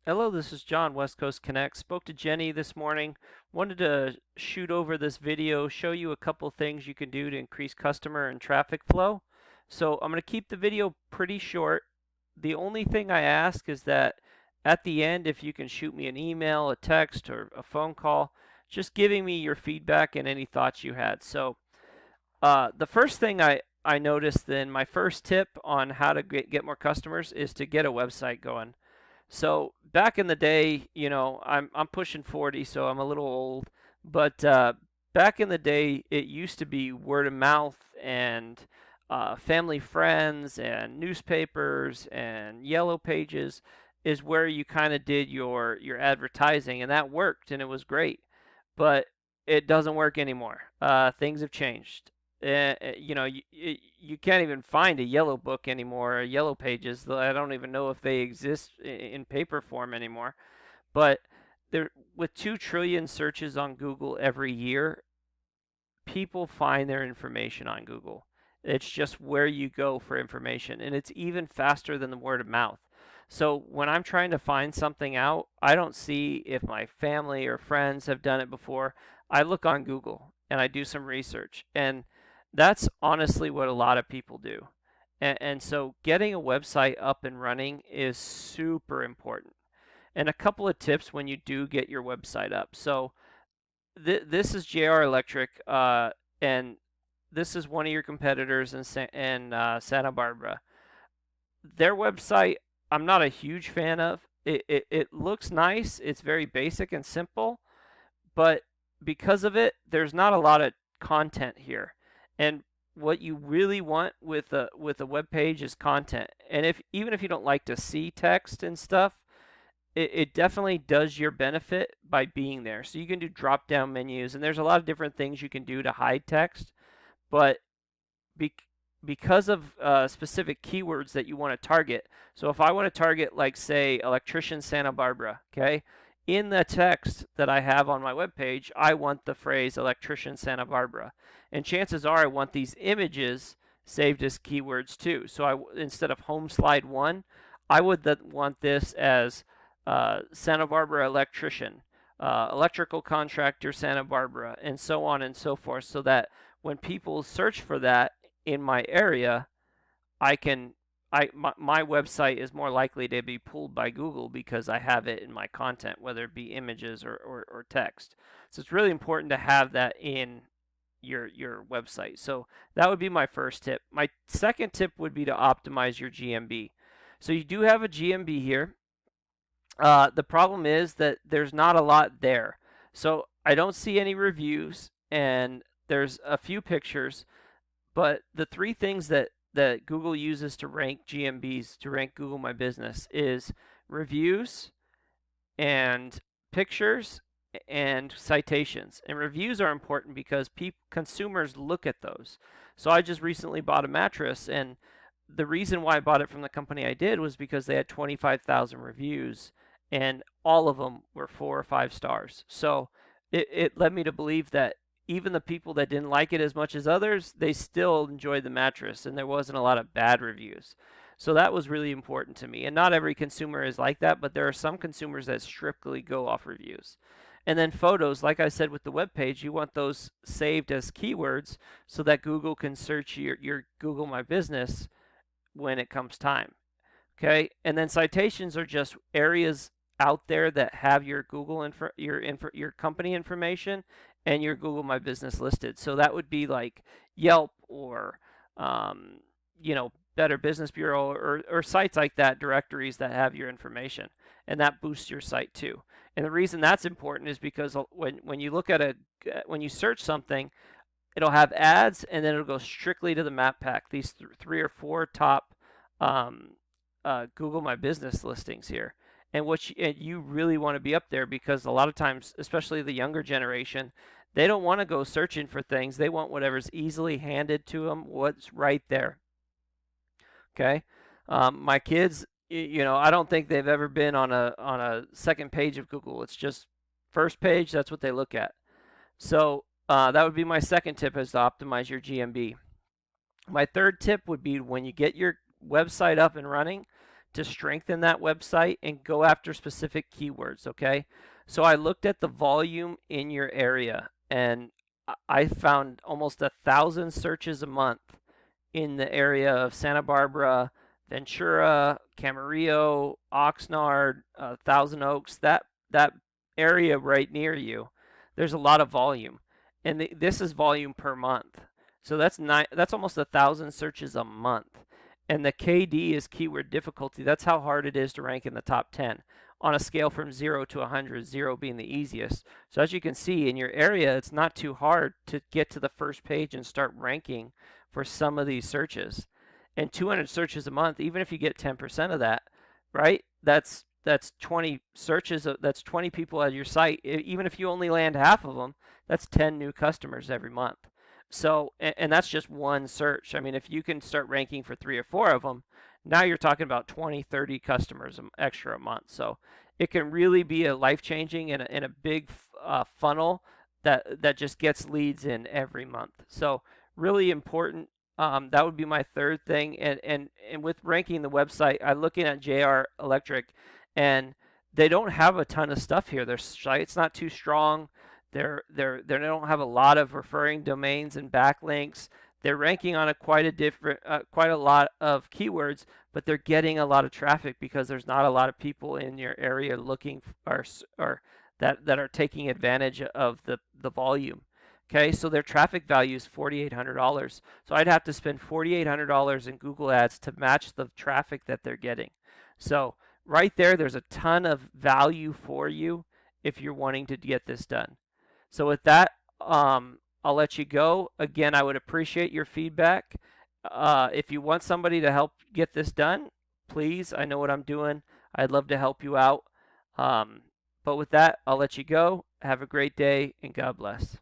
Hello, this is John, West Coast Connect. Spoke to Jenny this morning. Wanted to shoot over this video, show you a couple things you can do to increase customer and traffic flow. So I'm going to keep the video pretty short. The only thing I ask is that at the end, if you can shoot me an email, a text, or a phone call, just giving me your feedback and any thoughts you had. So the first thing I noticed then, my first tip on how to get more customers is to get a website going. So back in the day, I'm pushing 40, so I'm a little old. But back in the day, it used to be word of mouth and family friends and newspapers and yellow pages is where you kind of did your advertising, and that worked and it was great. But it doesn't work anymore. Things have changed. You can't even find a yellow book anymore, or yellow pages. I don't even know if they exist in paper form anymore. But there, with 2 trillion searches on Google every year, people find their information on Google. It's just where you go for information, and it's even faster than the word of mouth. So when I'm trying to find something out, I don't see if my family or friends have done it before. I look on Google and I do some research, and that's honestly what a lot of people do. And so getting a website up and running is super important. And a couple of tips when you do get your website up. So this is JR Electric, and this is one of your competitors in Santa Barbara. Their website, I'm not a huge fan of. It looks nice. It's very basic and simple, but because of it, there's not a lot of content here. And what you really want with a web page is content. And if even if you don't like to see text and stuff, it definitely does your benefit by being there. So you can do drop down menus, and there's a lot of different things you can do to hide text. But be, because of specific keywords that you want to target, so if I want to target, like, say, Electrician Santa Barbara, okay, in the text that I have on my webpage, I want the phrase Electrician Santa Barbara. And chances are I want these images saved as keywords too. So instead of home slide 1, I would want this as Santa Barbara electrician, electrical contractor Santa Barbara, and so on and so forth, so that when people search for that in my area, my website is more likely to be pulled by Google because I have it in my content, whether it be images or text. So it's really important to have that in your website. So that would be my first tip. My second tip would be to optimize your GMB. So you do have a GMB here. The problem is that there's not a lot there. So I don't see any reviews, and there's a few pictures, but the 3 things that Google uses to rank GMBs, to rank Google My Business, is reviews and pictures and citations. And reviews are important because consumers look at those. So I just recently bought a mattress, and the reason why I bought it from the company I did was because they had 25,000 reviews, and all of them were 4 or 5 stars. So it led me to believe that even the people that didn't like it as much as others, they still enjoyed the mattress, and there wasn't a lot of bad reviews. So that was really important to me. And not every consumer is like that, but there are some consumers that strictly go off reviews. And then photos, like I said with the web page, you want those saved as keywords so that Google can search your Google My Business when it comes time. Okay, and then citations are just areas out there that have your your company information and your Google My Business listed. So that would be like Yelp or um, Better Business Bureau or sites like that, directories that have your information, and that boosts your site too. And the reason that's important is because when you look at when you search something, it'll have ads, and then it'll go strictly to the map pack. These 3 or 4 top um, Google My Business listings here. And you really want to be up there because a lot of times, especially the younger generation, they don't want to go searching for things. They want whatever's easily handed to them, what's right there. Okay, my kids, I don't think they've ever been on a second page of Google. It's just first page. That's what they look at. So that would be my second tip, is to optimize your GMB. My third tip would be when you get your website up and running, to strengthen that website and go after specific keywords, okay? So I looked at the volume in your area, and I found almost 1,000 searches a month in the area of Santa Barbara, Ventura, Camarillo, Oxnard, Thousand Oaks, that area right near you. There's a lot of volume, and this is volume per month. So that's almost 1,000 searches a month. And the KD is keyword difficulty. That's how hard it is to rank in the top 10 on a scale from 0 to 100, 0 being the easiest. So as you can see in your area, it's not too hard to get to the first page and start ranking for some of these searches. And 200 searches a month, even if you get 10% of that, right? That's 20 searches, that's 20 people at your site. Even if you only land half of them, that's 10 new customers every month. So, and that's just one search. I mean, if you can start ranking for 3 or 4 of them, now you're talking about 20, 30 customers extra a month. So it can really be a life-changing and a big funnel that just gets leads in every month. So really important. That would be my third thing. And with ranking the website, I'm looking at JR Electric, and they don't have a ton of stuff here. Their site's not too strong. They don't have a lot of referring domains and backlinks. They're ranking on quite a lot of keywords, but they're getting a lot of traffic because there's not a lot of people in your area looking or that are taking advantage of the volume. Okay, so their traffic value is $4,800. So I'd have to spend $4,800 in Google Ads to match the traffic that they're getting. So right there's a ton of value for you if you're wanting to get this done. So with that, I'll let you go. Again, I would appreciate your feedback. If you want somebody to help get this done, please, I know what I'm doing. I'd love to help you out. But with that, I'll let you go. Have a great day, and God bless.